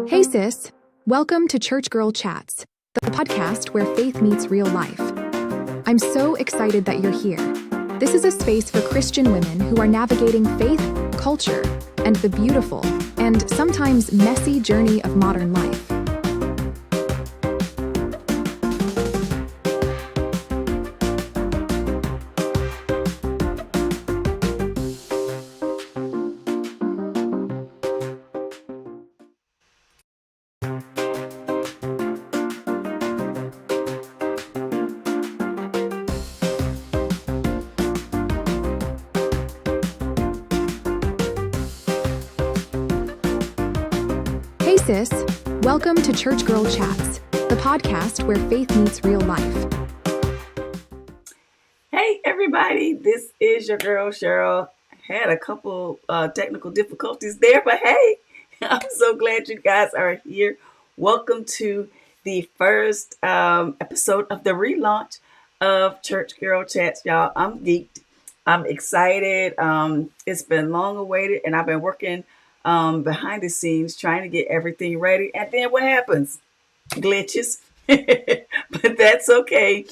Hey sis, welcome to Church Girl Chats, the podcast where faith meets real life. I'm so excited that you're here. This is a space for Christian women who are navigating faith, culture, and the beautiful and sometimes messy journey of modern life. Hey sis, welcome to Church Girl Chats, the podcast where faith meets real life. Hey everybody, this is your girl Cheryl. Had a couple technical difficulties there, but hey, I'm so glad you guys are here. Welcome to the first episode of the relaunch of Church Girl Chats, y'all. I'm geeked. I'm excited. It's been long awaited, and I've been working behind the scenes trying to get everything ready. And then what happens? Glitches. But that's okay.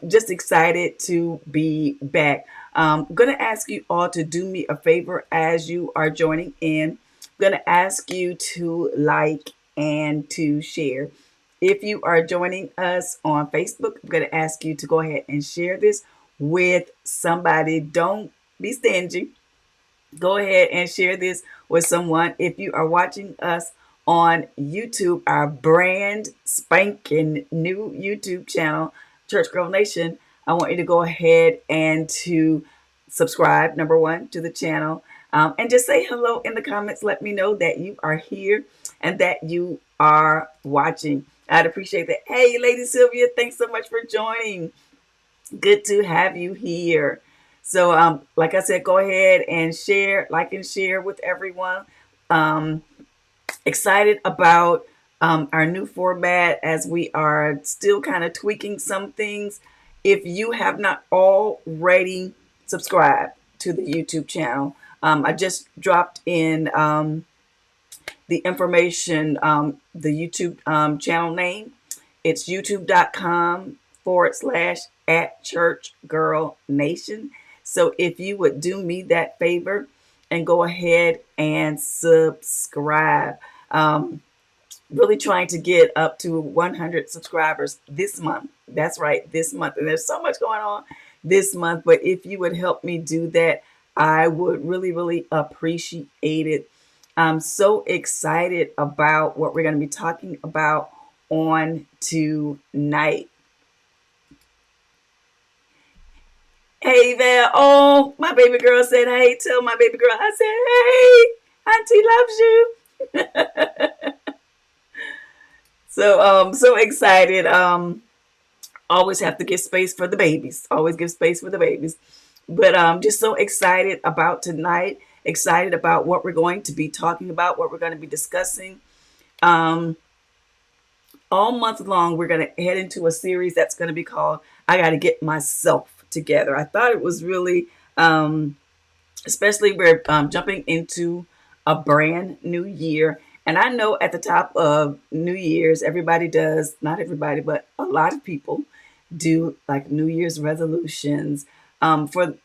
Just excited to be back. I'm going to ask you all to do me a favor as you are joining in. I'm going to ask you to like and to share. If you are joining us on Facebook, I'm going to ask you to go ahead and share this with somebody. Don't be stingy. Go ahead and share this with someone. If you are watching us on YouTube, our brand spanking new YouTube channel, Church Girl Nation, I want you to go ahead and to subscribe, number one, to the channel, and just say hello in the comments. Let me know that you are here and that you are watching. I'd appreciate that. Hey, Lady Sylvia, thanks so much for joining. Good to have you here. So, like I said, go ahead and share, like and share with everyone. Excited about our new format as we are still kind of tweaking some things. If you have not already subscribed to the YouTube channel, I just dropped in the information, the YouTube channel name. It's youtube.com/@ChurchGirlNation. So if you would do me that favor and go ahead and subscribe. Really trying to get up to 100 subscribers this month. That's right, this month. And there's so much going on this month. But if you would help me do that, I would really, really appreciate it. I'm so excited about what we're going to be talking about on tonight. Hey there. Oh, my baby girl said, hey, tell my baby girl. I said, hey, Auntie loves you. So excited. Always have to give space for the babies. Always give space for the babies. But just so excited about tonight. Excited about what we're going to be talking about, what we're going to be discussing. All month long, we're going to head into a series that's going to be called I Got to Get Myself Together. I thought it was really, especially we're jumping into a brand new year. And I know at the top of New Year's, everybody does, not everybody, but a lot of people do like New Year's resolutions. For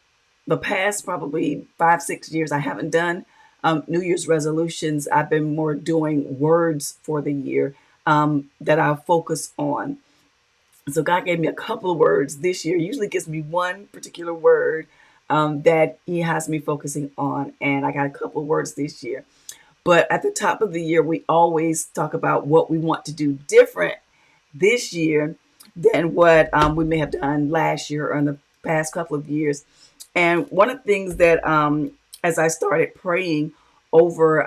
the past probably 5-6 years, I haven't done New Year's resolutions, I've been more doing words for the year that I'll focus on. So God gave me a couple of words this year. He usually gives me one particular word that He has me focusing on, and I got a couple of words this year. But at the top of the year, we always talk about what we want to do different this year than what we may have done last year or in the past couple of years. And one of the things that, as I started praying over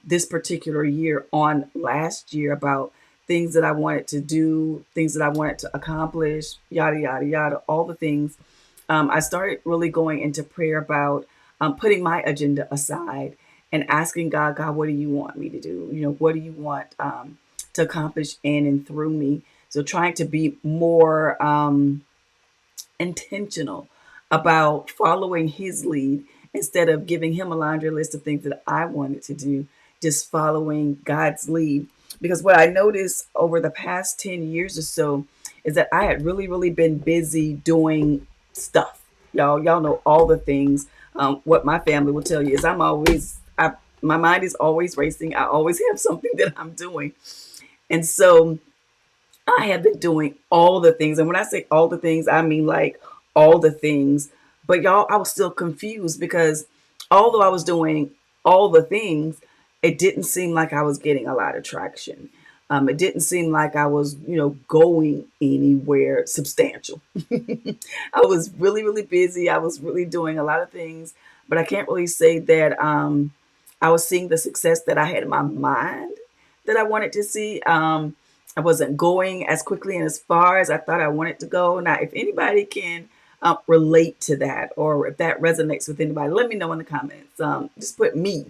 this particular year on last year about things that I wanted to do, things that I wanted to accomplish, yada, yada, yada, all the things, I started really going into prayer about putting my agenda aside and asking God, God, what do you want me to do? What do you want to accomplish in and through me? So trying to be more intentional about following His lead instead of giving Him a laundry list of things that I wanted to do, just following God's lead. Because what I noticed over the past 10 years or so is that I had really, really been busy doing stuff. Y'all know all the things. What my family will tell you is my mind is always racing. I always have something that I'm doing. And so I have been doing all the things. And when I say all the things, I mean like all the things. But y'all, I was still confused because although I was doing all the things, it didn't seem like I was getting a lot of traction. It didn't seem like I was, going anywhere substantial. I was really, really busy. I was really doing a lot of things, but I can't really say that I was seeing the success that I had in my mind that I wanted to see. I wasn't going as quickly and as far as I thought I wanted to go. Now, if anybody can relate to that, or if that resonates with anybody, let me know in the comments. Just put me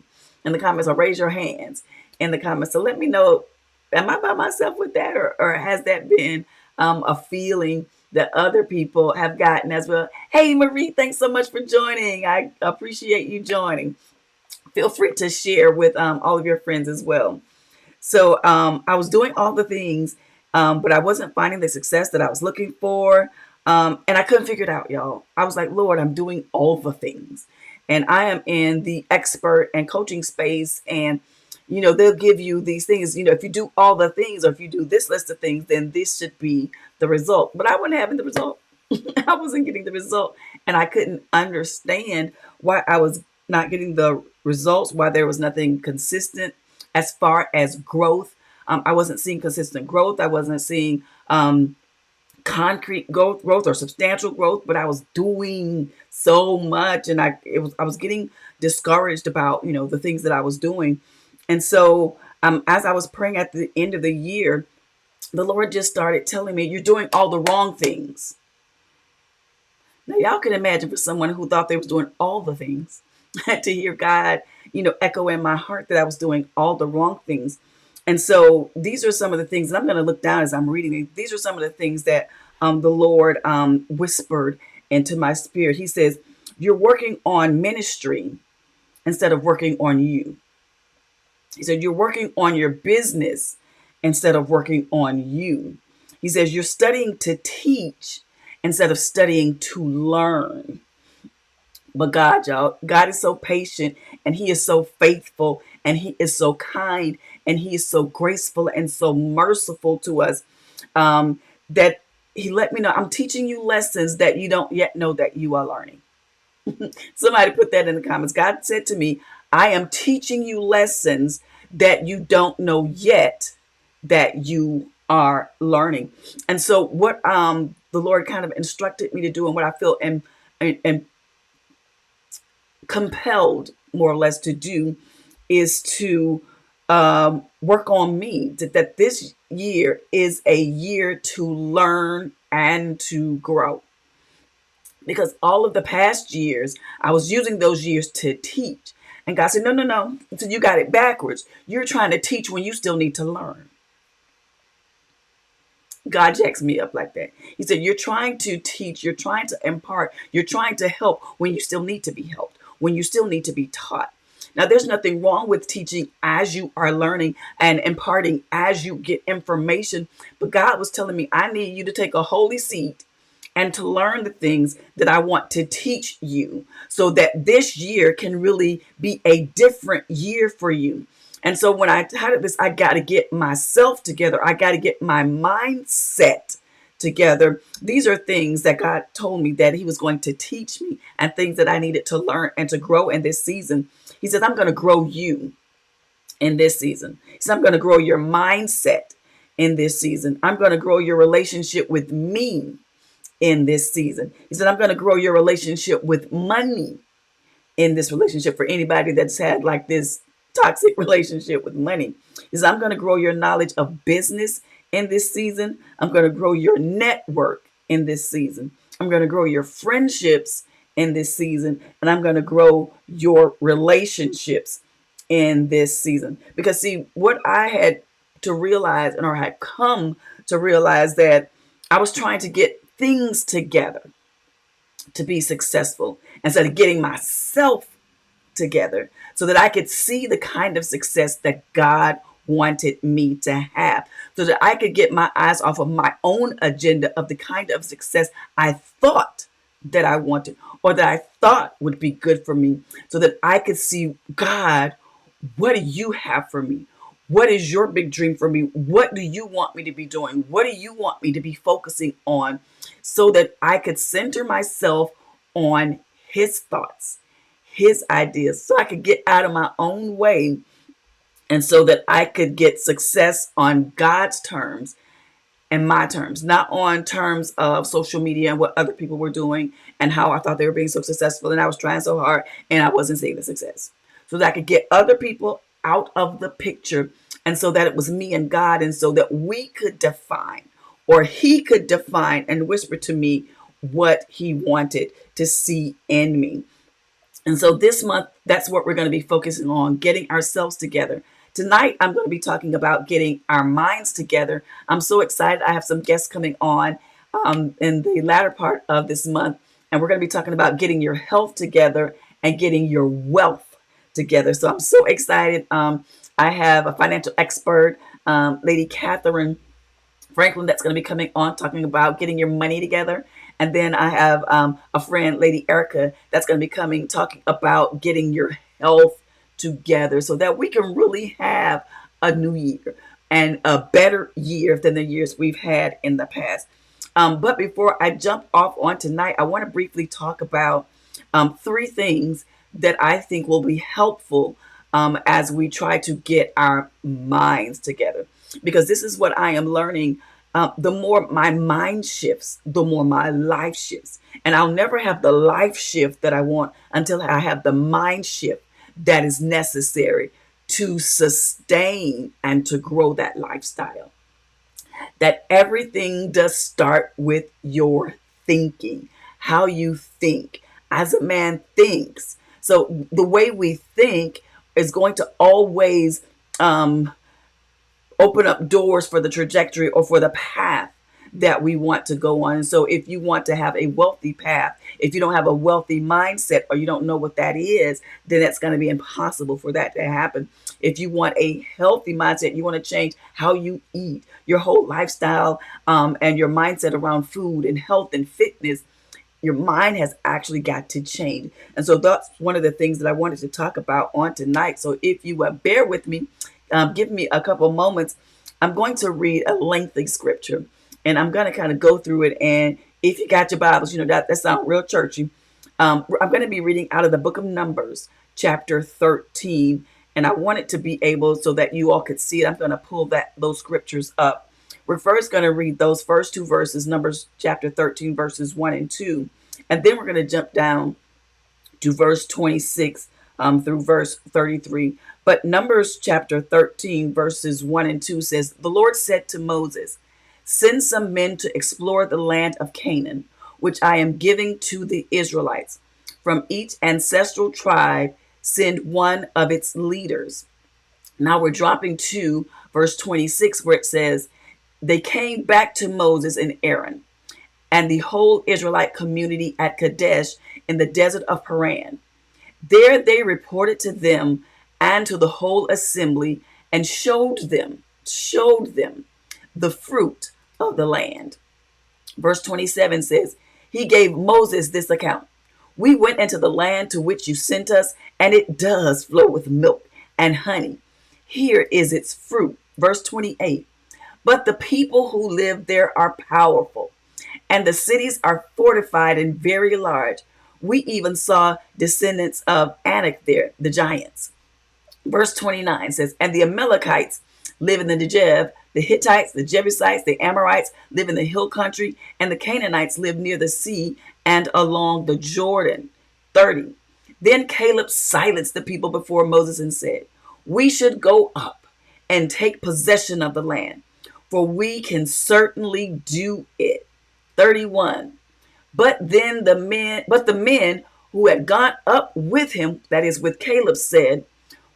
in the comments, or raise your hands in the comments. So let me know, am I by myself with that, or has that been a feeling that other people have gotten as well? Hey, Marie, thanks so much for joining. I appreciate you joining. Feel free to share with all of your friends as well. So I was doing all the things, but I wasn't finding the success that I was looking for. And I couldn't figure it out, y'all. I was like, Lord, I'm doing all the things. And I am in the expert and coaching space. And, they'll give you these things. If you do all the things, or if you do this list of things, then this should be the result. But I wasn't having the result. I wasn't getting the result. And I couldn't understand why I was not getting the results, why there was nothing consistent as far as growth. I wasn't seeing consistent growth. I wasn't seeing concrete growth or substantial growth, but I was doing so much, and I was getting discouraged about the things that I was doing. And so as I was praying at the end of the year, the Lord just started telling me, you're doing all the wrong things. Now y'all can imagine, for someone who thought they was doing all the things, to hear God echo in my heart that I was doing all the wrong things. And so these are some of the things, and I'm going to look down as I'm reading. These are some of the things that the Lord whispered into my spirit. He says, you're working on ministry instead of working on you. He said, you're working on your business instead of working on you. He says, you're studying to teach instead of studying to learn. But God, y'all, God is so patient, and He is so faithful, and He is so kind, and He is so graceful and so merciful to us, that He let me know, I'm teaching you lessons that you don't yet know that you are learning. Somebody put that in the comments. God said to me, I am teaching you lessons that you don't know yet that you are learning. And so what the Lord kind of instructed me to do, and what I feel and compelled more or less to do, is to work on me, that this year is a year to learn and to grow. Because all of the past years, I was using those years to teach. And God said, no. So you got it backwards. You're trying to teach when you still need to learn. God jacks me up like that. He said, you're trying to teach, you're trying to impart, you're trying to help when you still need to be helped, when you still need to be taught. Now, there's nothing wrong with teaching as you are learning and imparting as you get information. But God was telling me, I need you to take a holy seat and to learn the things that I want to teach you so that this year can really be a different year for you. And so when I titled this, I got to get myself together. I got to get my mindset together. These are things that God told me that he was going to teach me and things that I needed to learn and to grow in this season. He says, I'm going to grow you in this season. He says, I'm going to grow your mindset in this season. I'm going to grow your relationship with me in this season. He said, I'm going to grow your relationship with money in this relationship. For anybody that's had like this toxic relationship with money, he said, I'm going to grow your knowledge of business in this season. I'm going to grow your network in this season. I'm going to grow your friendships in this season. And I'm going to grow your relationships in this season. Because see, what I had to realize, or had come to realize, that I was trying to get things together to be successful instead of getting myself together so that I could see the kind of success that God wanted me to have, so that I could get my eyes off of my own agenda of the kind of success I thought that I wanted or that I thought would be good for me, so that I could see, God, what do you have for me? What is your big dream for me? What do you want me to be doing? What do you want me to be focusing on, so that I could center myself on his thoughts, his ideas, so I could get out of my own way, and so that I could get success on God's terms and my terms, not on terms of social media and what other people were doing and how I thought they were being so successful and I was trying so hard and I wasn't seeing the success. So that I could get other people out of the picture, and so that it was me and God, and so that we could define, or he could define and whisper to me what he wanted to see in me. And so this month, that's what we're going to be focusing on, getting ourselves together. Tonight, I'm going to be talking about getting our minds together. I'm so excited. I have some guests coming on in the latter part of this month, and we're going to be talking about getting your health together and getting your wealth together. So I'm so excited. I have a financial expert, Lady Catherine Franklin, that's going to be coming on talking about getting your money together. And then I have a friend, Lady Erica, that's going to be coming talking about getting your health together so that we can really have a new year and a better year than the years we've had in the past. But before I jump off on tonight, I want to briefly talk about 3 things that I think will be helpful as we try to get our minds together. Because this is what I am learning. The more my mind shifts, the more my life shifts. And I'll never have the life shift that I want until I have the mind shift that is necessary to sustain and to grow that lifestyle. That everything does start with your thinking, how you think, as a man thinks. So the way we think is going to always open up doors for the trajectory or for the path that we want to go on. And so if you want to have a wealthy path, if you don't have a wealthy mindset or you don't know what that is, then it's going to be impossible for that to happen. If you want a healthy mindset, you want to change how you eat, your whole lifestyle, and your mindset around food and health and fitness, your mind has actually got to change. And so that's one of the things that I wanted to talk about on tonight. So if you bear with me, give me a couple moments. I'm going to read a lengthy scripture, and I'm going to kind of go through it. And if you got your Bibles, you know, that sounds real churchy. I'm going to be reading out of the book of Numbers, chapter 13. And I want it to be able so that you all could see it. I'm going to pull those scriptures up. We're first going to read those first 2 verses, Numbers chapter 13, verses 1 and 2. And then we're going to jump down to verse 26 through verse 33. But Numbers chapter 13, verses 1 and 2 says, "The Lord said to Moses, send some men to explore the land of Canaan, which I am giving to the Israelites. From each ancestral tribe, send one of its leaders." Now we're dropping to verse 26, where it says, "They came back to Moses and Aaron and the whole Israelite community at Kadesh in the desert of Paran. There they reported to them and to the whole assembly and showed them the fruit of the land." Verse 27 says, he gave Moses this account. We went into the land to which you sent us, and it does flow with milk and honey. Here is its fruit. Verse 28. But the people who live there are powerful, and the cities are fortified and very large. We even saw descendants of Anak there, the giants. Verse 29 says, and the Amalekites live in the Negev, the Hittites, the Jebusites, the Amorites live in the hill country, and the Canaanites live near the sea and along the Jordan. 30. Then Caleb silenced the people before Moses and said, we should go up and take possession of the land, for we can certainly do it. 31. But the men who had gone up with him, that is with Caleb, said,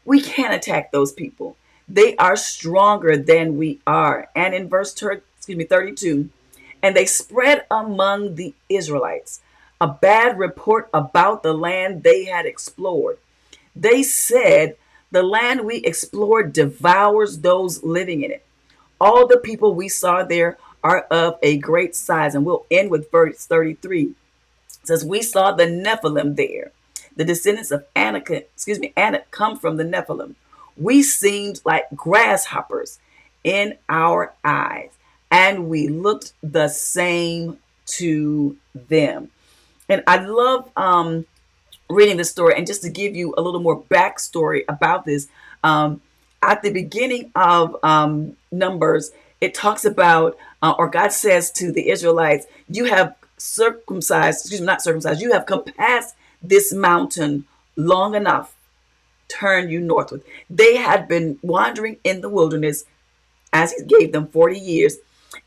we can't attack those people. They are stronger than we are. And in verse 32, and they spread among the Israelites a bad report about the land they had explored. They said, the land we explored devours those living in it. All the people we saw there are of a great size. And we'll end with verse 33. It says, we saw the Nephilim there. The descendants of Anak come from the Nephilim. We seemed like grasshoppers in our eyes, and we looked the same to them. And I love reading this story. And just to give you a little more backstory about this, at the beginning of Numbers, it talks about, or God says to the Israelites, you have you have compassed this mountain long enough, turn you northward. They had been wandering in the wilderness as he gave them 40 years,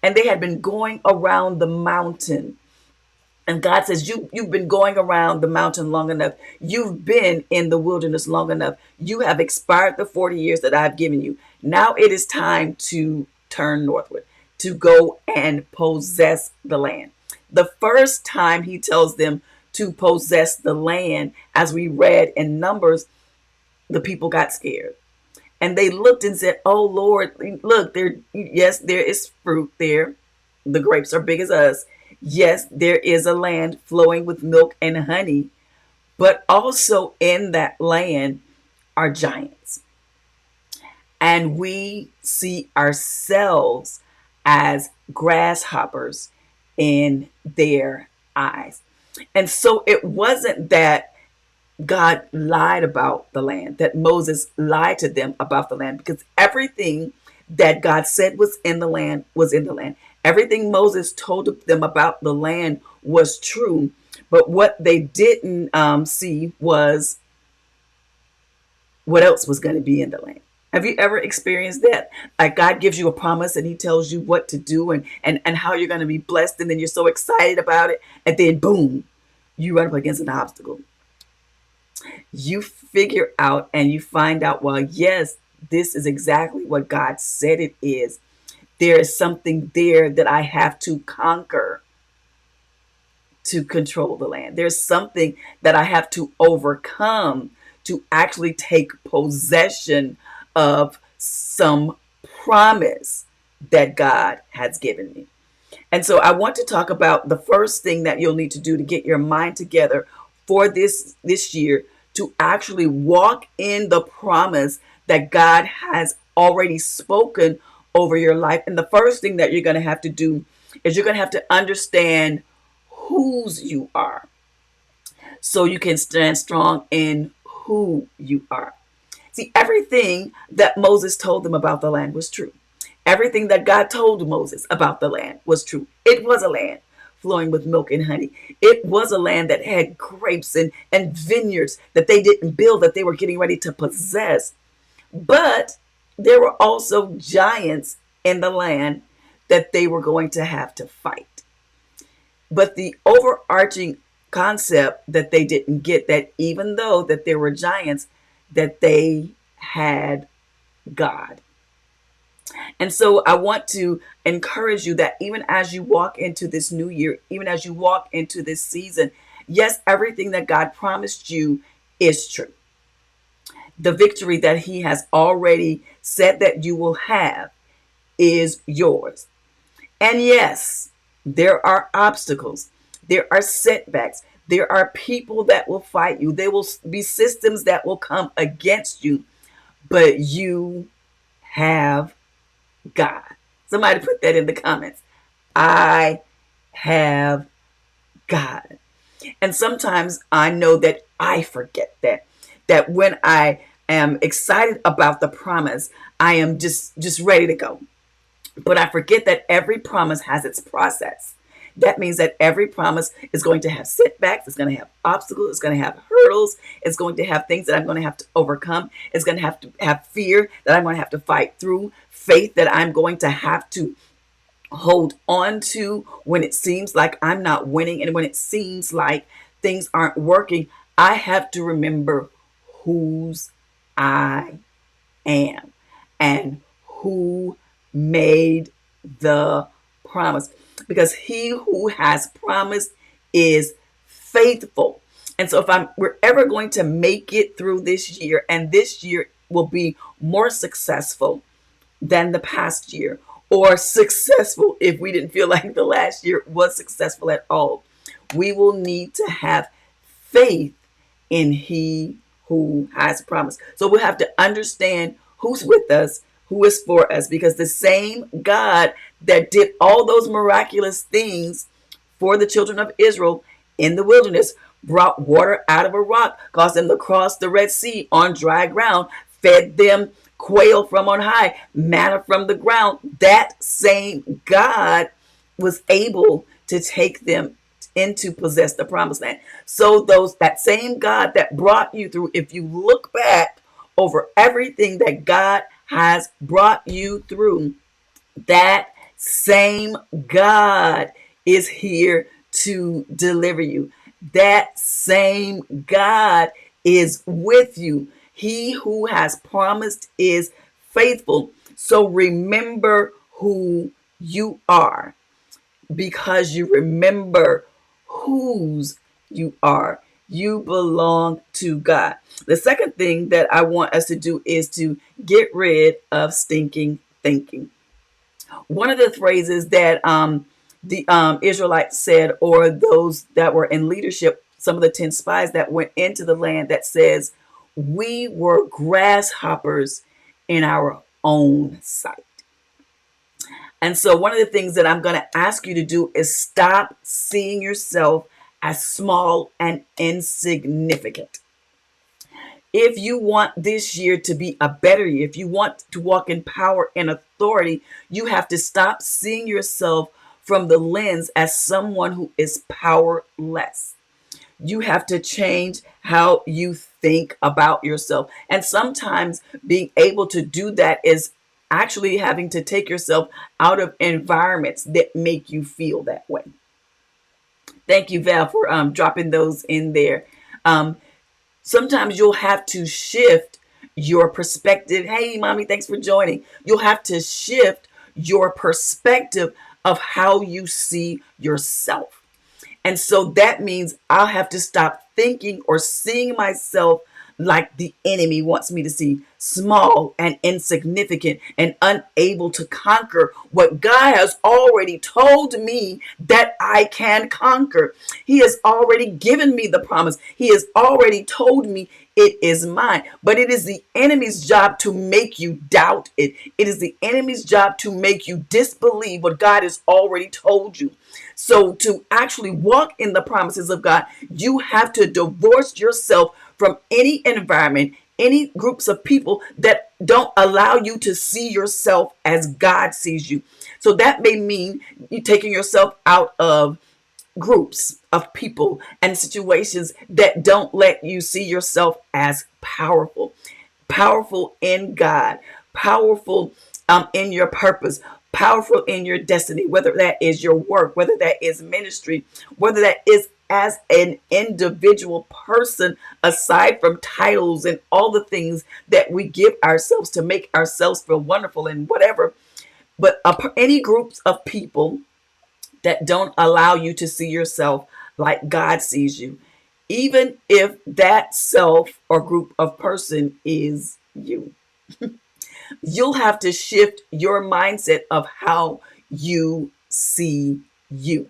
and they had been going around the mountain. And God says, you've been going around the mountain long enough. You've been in the wilderness long enough. You have expired the 40 years that I've given you. Now it is time to turn northward, to go and possess the land. The first time he tells them to possess the land, as we read in Numbers, the people got scared. And they looked and said, oh Lord, look, there is fruit there. The grapes are big as us. Yes, there is a land flowing with milk and honey, but also in that land are giants. And we see ourselves as grasshoppers in their eyes. And so it wasn't that God lied about the land, that Moses lied to them about the land, because everything that God said was in the land was in the land. Everything Moses told them about the land was true, but what they didn't see was what else was going to be in the land. Have you ever experienced that? Like God gives you a promise and he tells you what to do and how you're going to be blessed, and then you're so excited about it, and then boom, you run up against an obstacle. You figure out and you find out, well, yes, this is exactly what God said it is. There is something there that I have to conquer to control the land. There's something that I have to overcome to actually take possession of some promise that God has given me. And so I want to talk about the first thing that you'll need to do to get your mind together for this year, to actually walk in the promise that God has already spoken over your life. And the first thing that you're going to have to do is you're going to have to understand whose you are, so you can stand strong in who you are. See, everything that Moses told them about the land was true. Everything that God told Moses about the land was true. It was a land flowing with milk and honey. It was a land that had grapes and vineyards that they didn't build, that they were getting ready to possess. But there were also giants in the land that they were going to have to fight. But the overarching concept that they didn't get, that even though that there were giants, that they had God. And so I want to encourage you that even as you walk into this new year, even as you walk into this season, yes, everything that God promised you is true. The victory that he has already said that you will have is yours. And yes, there are obstacles. There are setbacks. There are people that will fight you. There will be systems that will come against you, but you have God. Somebody put that in the comments. I have God. And sometimes I know that I forget that when I am excited about the promise, I am just ready to go. But I forget that every promise has its process. That means that every promise is going to have setbacks, it's going to have obstacles, it's going to have hurdles, it's going to have things that I'm going to have to overcome, it's going to have fear that I'm going to have to fight through, faith that I'm going to have to hold on to when it seems like I'm not winning and when it seems like things aren't working. I have to remember whose I am and who made the promise, because he who has promised is faithful. And so if we're ever going to make it through this year, and this year will be more successful than the past year, or successful if we didn't feel like the last year was successful at all, we will need to have faith in he who has promised. So we'll have to understand who's with us, who is for us, because the same God that did all those miraculous things for the children of Israel in the wilderness, brought water out of a rock, caused them to cross the Red Sea on dry ground, fed them quail from on high, manna from the ground. That same God was able to take them into possess the promised land. So that same God that brought you through, if you look back over everything that God has brought you through, that same God is here to deliver you. That same God is with you. He who has promised is faithful. So remember who you are, because you remember whose you are. You belong to God. The second thing that I want us to do is to get rid of stinking thinking. One of the phrases that the Israelites said, or those that were in leadership, some of the 10 spies that went into the land, that says, we were grasshoppers in our own sight. And so one of the things that I'm going to ask you to do is stop seeing yourself as small and insignificant. If you want this year to be a better year, if you want to walk in power and authority, you have to stop seeing yourself from the lens as someone who is powerless. You have to change how you think about yourself. And sometimes being able to do that is actually having to take yourself out of environments that make you feel that way. Thank you, Val, for dropping those in there. Sometimes you'll have to shift your perspective. Hey, mommy, thanks for joining. You'll have to shift your perspective of how you see yourself. And so that means I'll have to stop thinking or seeing myself like the enemy wants me to see, small and insignificant and unable to conquer what God has already told me that I can conquer. He has already given me the promise. He has already told me it is mine. But it is the enemy's job to make you doubt it. It is the enemy's job to make you disbelieve what God has already told you. So to actually walk in the promises of God, you have to divorce yourself from any environment, any groups of people that don't allow you to see yourself as God sees you. So that may mean you taking yourself out of groups of people and situations that don't let you see yourself as powerful in God, powerful in your purpose, powerful in your destiny, whether that is your work, whether that is ministry, whether that is as an individual person, aside from titles and all the things that we give ourselves to make ourselves feel wonderful and whatever. But any groups of people that don't allow you to see yourself like God sees you, even if that self or group of person is you, you'll have to shift your mindset of how you see you.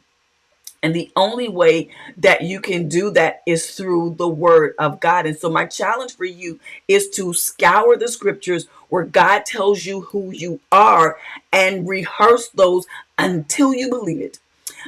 And the only way that you can do that is through the word of God. And so my challenge for you is to scour the scriptures where God tells you who you are and rehearse those until you believe it.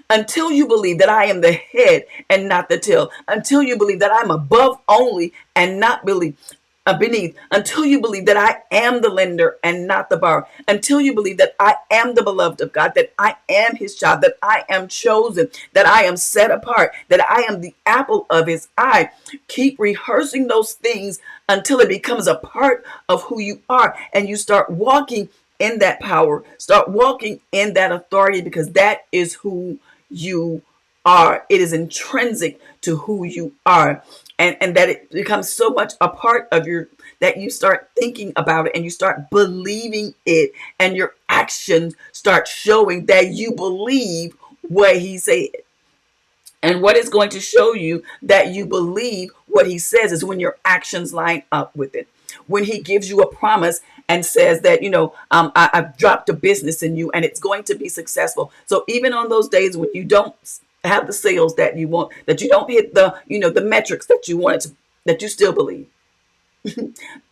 Until you believe that I am the head and not the tail. Until you believe that I'm above only and not beneath. Until you believe that I am the lender and not the borrower. Until you believe that I am the beloved of God, that I am his child, that I am chosen, that I am set apart, that I am the apple of his eye. Keep rehearsing those things until it becomes a part of who you are, and you start walking in that power, start walking in that authority, because that is who you are. It is intrinsic to who you are. And that it becomes so much a part of your, that you start thinking about it and you start believing it, and your actions start showing that you believe what he said. And what is going to show you that you believe what he says is when your actions line up with it. When he gives you a promise and says that, I've dropped a business in you and it's going to be successful. So even on those days when you don't have the sales that you want, that you don't hit the metrics that you wanted to, that you still believe.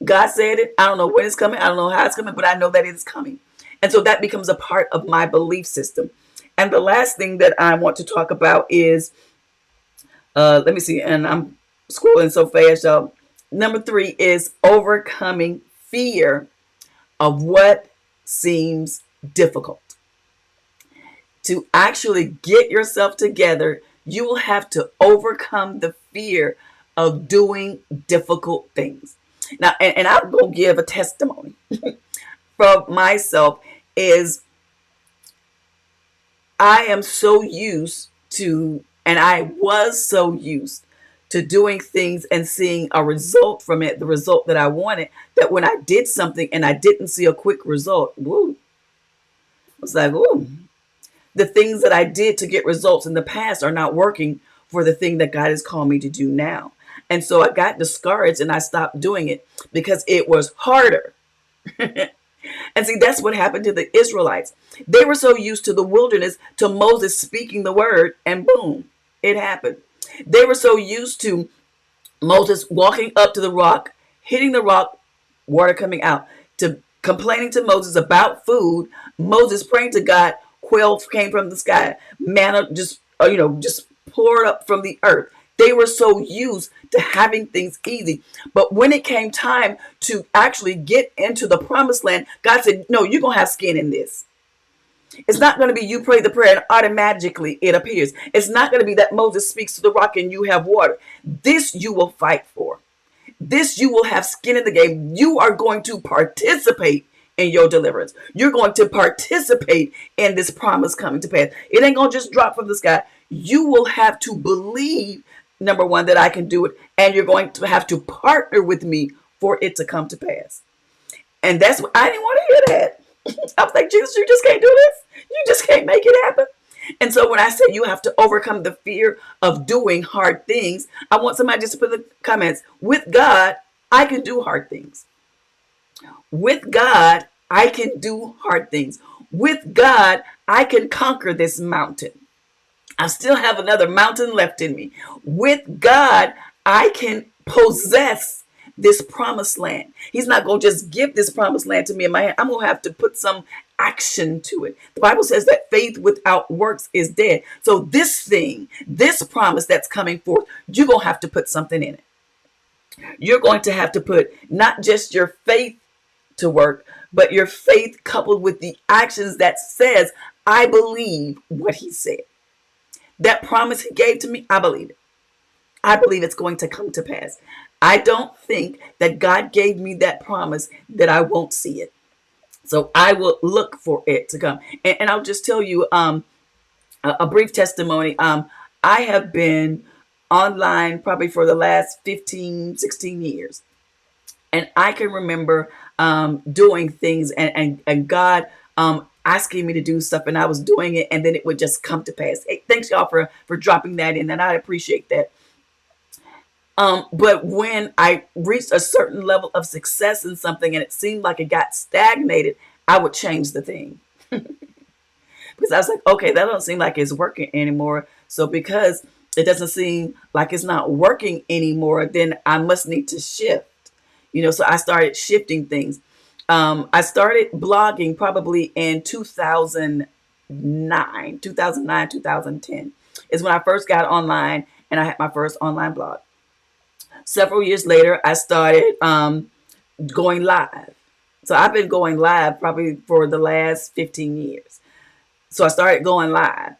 God said it. I don't know when it's coming. I don't know how it's coming, but I know that it's coming. And so that becomes a part of my belief system. And the last thing that I want to talk about is, let me see, and I'm scrolling so fast, y'all. Number 3 is overcoming fear of what seems difficult. To actually get yourself together, you will have to overcome the fear of doing difficult things. Now, and I'm going to give a testimony from myself. Is I am so used to, and I was so used to doing things and seeing a result from it, the result that I wanted, that when I did something and I didn't see a quick result, woo, I was like, woo. The things that I did to get results in the past are not working for the thing that God has called me to do now. And so I got discouraged and I stopped doing it because it was harder. And see, that's what happened to the Israelites. They were so used to the wilderness, to Moses speaking the word, and boom, it happened. They were so used to Moses walking up to the rock, hitting the rock, water coming out, to complaining to Moses about food, Moses praying to God, quail came from the sky, manna just poured up from the earth. They were so used to having things easy. But when it came time to actually get into the promised land, God said, no, you're going to have skin in this. It's not going to be you pray the prayer and automatically it appears. It's not going to be that Moses speaks to the rock and you have water. This you will fight for. This you will have skin in the game. You are going to participate in your deliverance. You're going to participate in this promise coming to pass. It ain't going to just drop from the sky. You will have to believe, number one, that I can do it. And you're going to have to partner with me for it to come to pass. And that's what I didn't want to hear that. I was like, Jesus, you just can't do this. You just can't make it happen. And so when I said you have to overcome the fear of doing hard things, I want somebody just to put in the comments, with God, I can do hard things. With God, I can do hard things. With God, I can conquer this mountain. I still have another mountain left in me. With God, I can possess this promised land. He's not going to just give this promised land to me in my hand. I'm going to have to put some action to it. The Bible says that faith without works is dead. So this thing, this promise that's coming forth, you're going to have to put something in it. You're going to have to put not just your faith to work, but your faith coupled with the actions that says, I believe what he said. That promise he gave to me, I believe it. I believe it's going to come to pass. I don't think that God gave me that promise that I won't see it. So I will look for it to come. And I'll just tell you a brief testimony. I have been online probably for the last 15, 16 years. And I can remember doing things and God asking me to do stuff, and I was doing it, and then it would just come to pass. Hey, thanks y'all for dropping that in, and I appreciate that. But when I reached a certain level of success in something and it seemed like it got stagnated, I would change the thing. Because I was like, okay, that don't seem like it's working anymore. So because it doesn't seem like it's not working anymore, then I must need to shift. So I started shifting things. I started blogging probably in 2009, 2010 is when I first got online and I had my first online blog. Several years later, I started going live. So I've been going live probably for the last 15 years. So I started going live.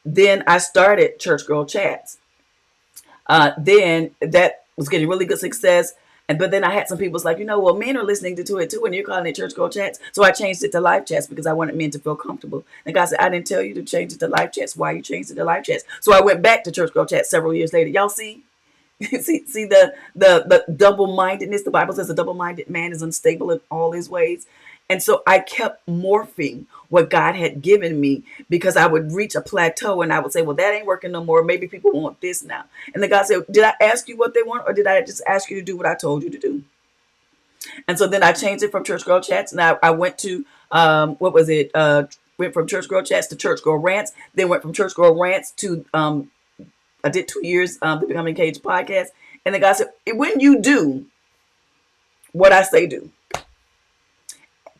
Then I started Church Girl Chats. Then that was getting really good success. But then I had some people was like, well, men are listening to it too, and you're calling it Church Girl Chats. So I changed it to live chats because I wanted men to feel comfortable. And God said, I didn't tell you to change it to live chats. Why you changed it to live chats? So I went back to Church Girl Chats several years later. Y'all see? see the double-mindedness. The Bible says a double-minded man is unstable in all his ways. And so I kept morphing what God had given me because I would reach a plateau and I would say, well, that ain't working no more. Maybe people want this now. And then God said, did I ask you what they want, or did I just ask you to do what I told you to do? And so then I changed it from Church Girl Chats. And I went to, went from Church Girl Chats to Church Girl Rants. Then went from Church Girl Rants to, I did 2 years, the Becoming Caged podcast. And then God said, when you do what I say do,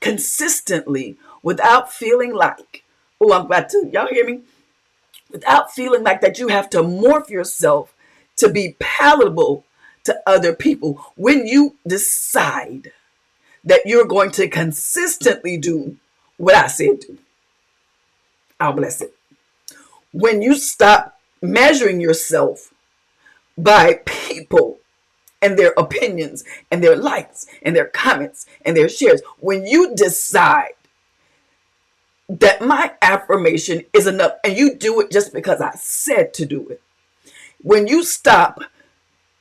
consistently, without feeling like, I'm about to, y'all hear me? Without feeling like that you have to morph yourself to be palatable to other people. When you decide that you're going to consistently do what I said do, I'll bless it. When you stop measuring yourself by people and their opinions and their likes and their comments and their shares, when you decide that my affirmation is enough and you do it just because I said to do it, when you stop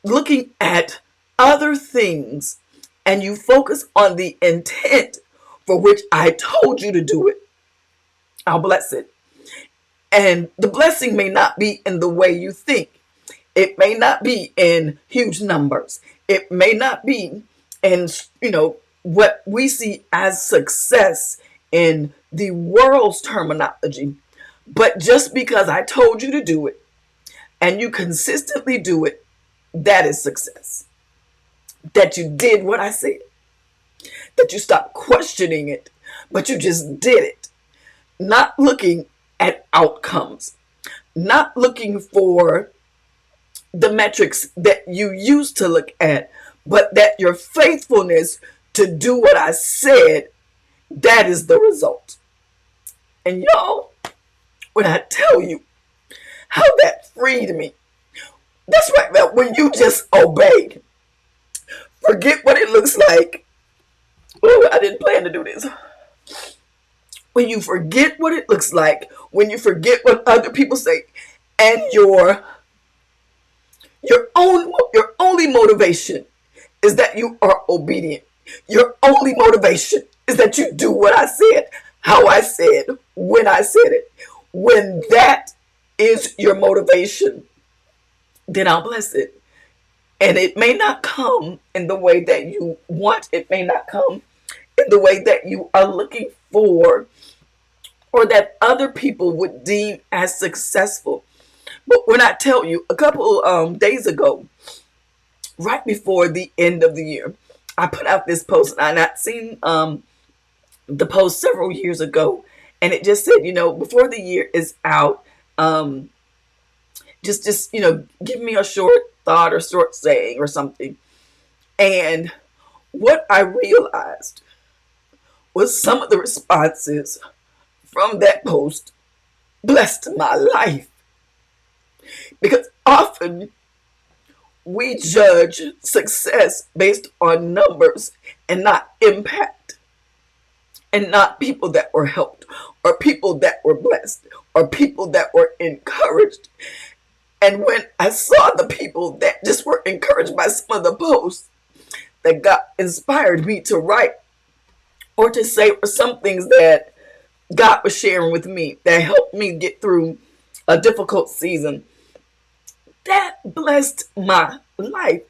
looking at other things and you focus on the intent for which I told you to do it, I'll bless it. And the blessing may not be in the way you think. It may not be in huge numbers. It may not be in, what we see as success in the world's terminology. But just because I told you to do it and you consistently do it, that is success. That you did what I said. That you stopped questioning it, but you just did it. Not looking at outcomes. Not looking for the metrics that you used to look at, but that your faithfulness to do what I said, that is the result. And y'all, when I tell you how that freed me, that's right, that when you just obey, forget what it looks like. Oh, I didn't plan to do this. When you forget what it looks like, when you forget what other people say, and your only motivation is that you are obedient. Your only motivation is that you do what I said, how I said, when I said it. When that is your motivation, then I'll bless it. And it may not come in the way that you want. It may not come in the way that you are looking for or that other people would deem as successful. But when I tell you, a couple days ago, right before the end of the year, I put out this post, and I not seen the post several years ago, and it just said, before the year is out, just give me a short thought or short saying or something. And what I realized was some of the responses from that post blessed my life. Because often we judge success based on numbers and not impact, and not people that were helped, or people that were blessed, or people that were encouraged. And when I saw the people that just were encouraged by some of the posts that inspired me to write or to say, or some things that God was sharing with me that helped me get through a difficult season, that blessed my life.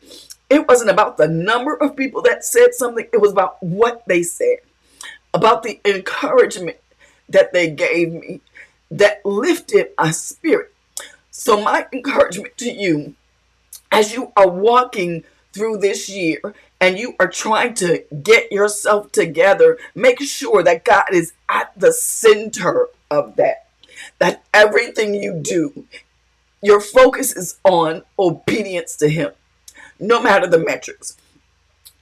It wasn't about the number of people that said something. It was about what they said, about the encouragement that they gave me that lifted my spirit. So my encouragement to you, as you are walking through this year and you are trying to get yourself together, make sure that God is at the center of that. That everything you do, your focus is on obedience to Him, no matter the metrics,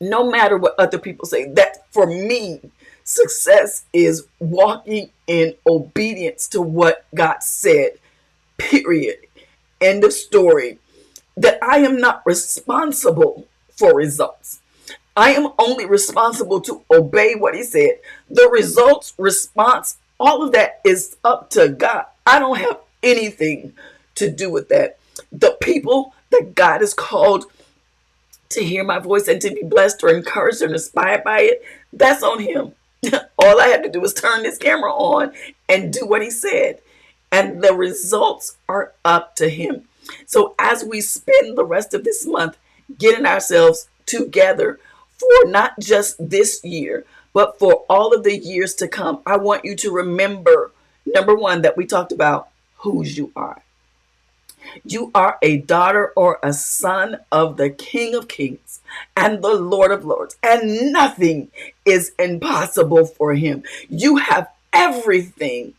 no matter what other people say. That for me, success is walking in obedience to what God said, period. End of story. That I am not responsible for results. I am only responsible to obey what He said. The results, response, all of that is up to God. I don't have anything to do with that. The people that God has called to hear my voice and to be blessed or encouraged or inspired by it, that's on Him. All I have to do is turn this camera on and do what He said. And the results are up to Him. So as we spend the rest of this month getting ourselves together for not just this year, but for all of the years to come, I want you to remember, number one, that we talked about whose you are. You are a daughter or a son of the King of Kings and the Lord of Lords, and nothing is impossible for Him. You have everything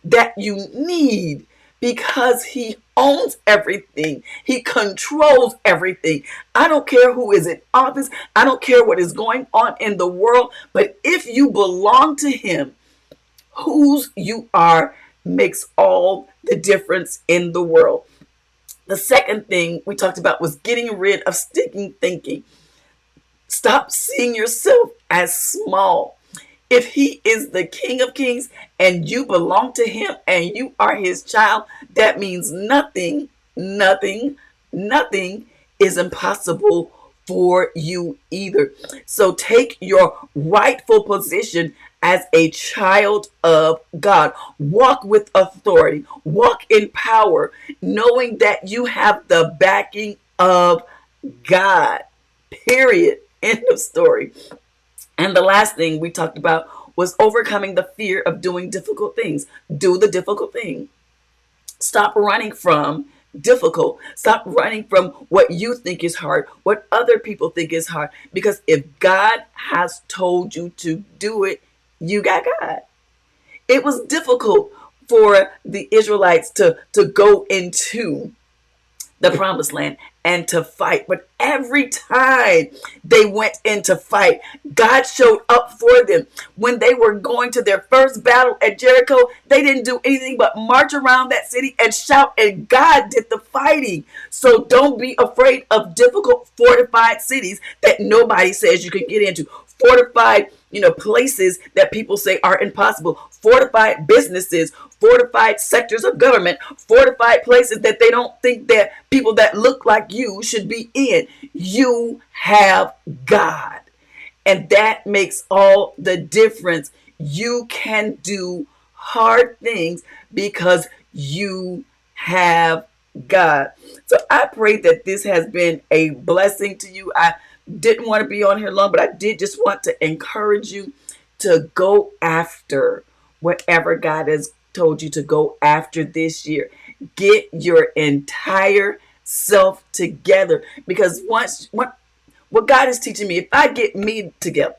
that you need because He owns everything. He controls everything. I don't care who is in office. I don't care what is going on in the world. But if you belong to Him, whose you are makes all the difference in the world. The second thing we talked about was getting rid of stinking thinking. Stop seeing yourself as small. If He is the King of Kings and you belong to Him and you are His child, that means nothing is impossible for you either. So take your rightful position as a child of God. Walk with authority. Walk in power, knowing that you have the backing of God. Period. End of story. And the last thing we talked about was overcoming the fear of doing difficult things. Do the difficult thing. Stop running from difficult. Stop running from what you think is hard, what other people think is hard. Because if God has told you to do it, you got God. It was difficult for the Israelites to go into the promised land and to fight. But every time they went in to fight, God showed up for them. When they were going to their first battle at Jericho, they didn't do anything but march around that city and shout, and God did the fighting. So don't be afraid of difficult fortified cities that nobody says you can get into. Fortified, places that people say are impossible. Fortified businesses, fortified sectors of government, fortified places that they don't think that people that look like you should be in. You have God. And that makes all the difference. You can do hard things because you have God. So I pray that this has been a blessing to you. I didn't want to be on here long, but I did just want to encourage you to go after whatever God has told you to go after this year. Get your entire self together, because what God is teaching me, if I get me together,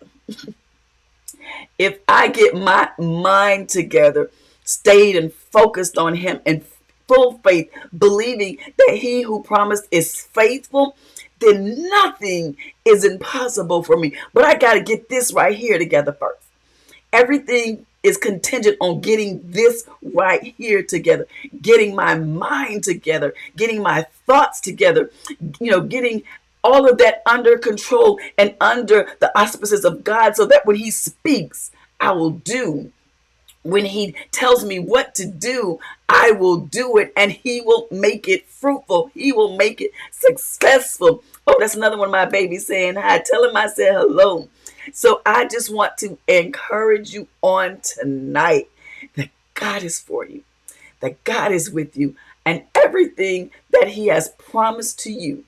if I get my mind together, stayed and focused on Him in full faith, believing that He who promised is faithful, then nothing is impossible for me. But I got to get this right here together first. Everything is contingent on getting this right here together, getting my mind together, getting my thoughts together, getting all of that under control and under the auspices of God, so that when He speaks, I will do. When He tells me what to do, I will do it, and He will make it fruitful. He will make it successful. Oh, that's another one of my babies saying hi. Tell him I said hello. So I just want to encourage you on tonight that God is for you, that God is with you, and everything that He has promised to you,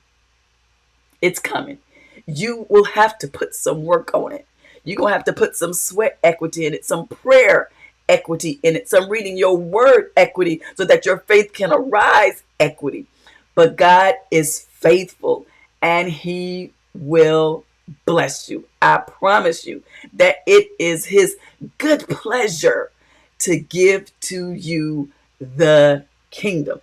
it's coming. You will have to put some work on it. You're going to have to put some sweat equity in it, some prayer equity in it, some reading your word equity, so that your faith can arise equity. But God is faithful and He will bless you. I promise you that it is His good pleasure to give to you the kingdom.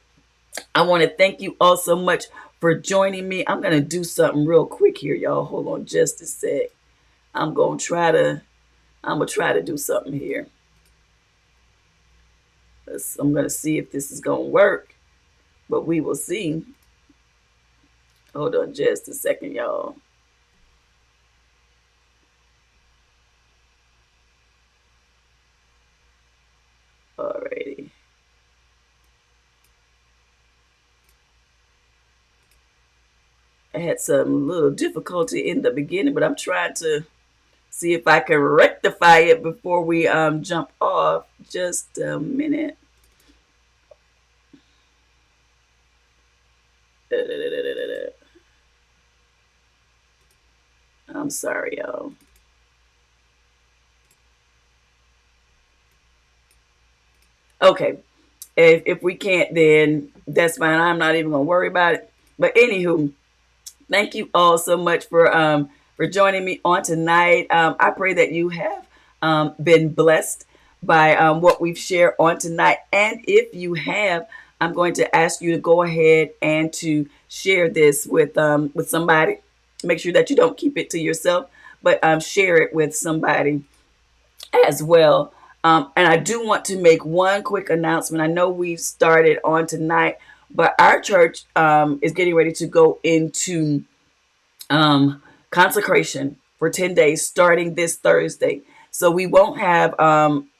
I want to thank you all so much for joining me. I'm going to do something real quick here, y'all. Hold on just a sec. I'm going to try to do something here. I'm going to see if this is going to work, but we will see. Hold on just a second, y'all. Alrighty. I had some little difficulty in the beginning, but I'm trying to see if I can rectify it before we jump off. Just a minute. I'm sorry, y'all. Okay. If we can't, then that's fine. I'm not even gonna worry about it. But anywho, thank you all so much for joining me on tonight. I pray that you have been blessed by what we've shared on tonight. And if you have, I'm going to ask you to go ahead and to share this with somebody. Make sure that you don't keep it to yourself, but share it with somebody as well. And I do want to make one quick announcement. I know we've started on tonight, but our church is getting ready to go into consecration for 10 days starting this Thursday. So we won't have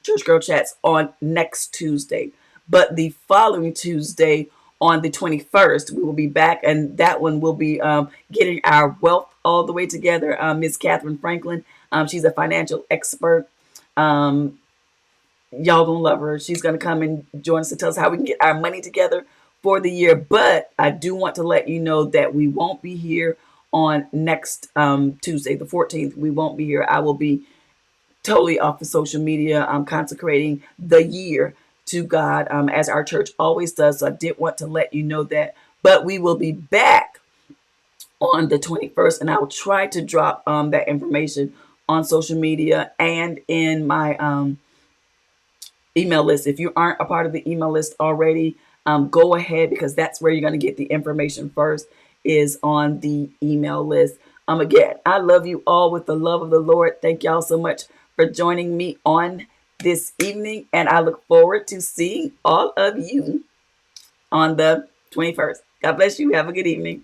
Church Girl Chats on next Tuesday, but the following Tuesday on the 21st, we will be back, and that one will be getting our wealth all the way together. Ms. Catherine Franklin, she's a financial expert. Y'all gonna love her. She's gonna come and join us to tell us how we can get our money together for the year. But I do want to let you know that we won't be here on next Tuesday, the 14th. We won't be here. I will be totally off of social media. I'm consecrating the year to God, as our church always does. So I did want to let you know that. But we will be back on the 21st, and I will try to drop that information on social media and in my email list. If you aren't a part of the email list already, go ahead, because that's where you're going to get the information first, is on the email list. Again, I love you all with the love of the Lord. Thank y'all so much for joining me on this evening, and I look forward to seeing all of you on the 21st. God bless you. Have a good evening.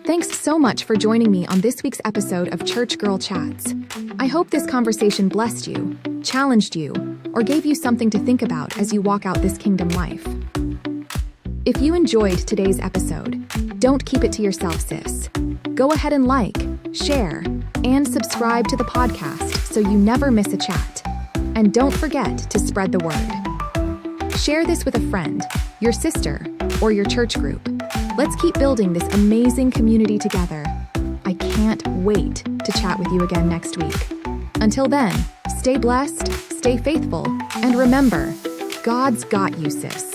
Thanks so much for joining me on this week's episode of Church Girl Chats. I hope this conversation blessed you, challenged you, or gave you something to think about as you walk out this kingdom life. If you enjoyed today's episode, don't keep it to yourself, sis. Go ahead and like, share, and subscribe to the podcast so you never miss a chat. And don't forget to spread the word. Share this with a friend, your sister, or your church group. Let's keep building this amazing community together. I can't wait to chat with you again next week. Until then, stay blessed, stay faithful, and remember, God's got you, sis.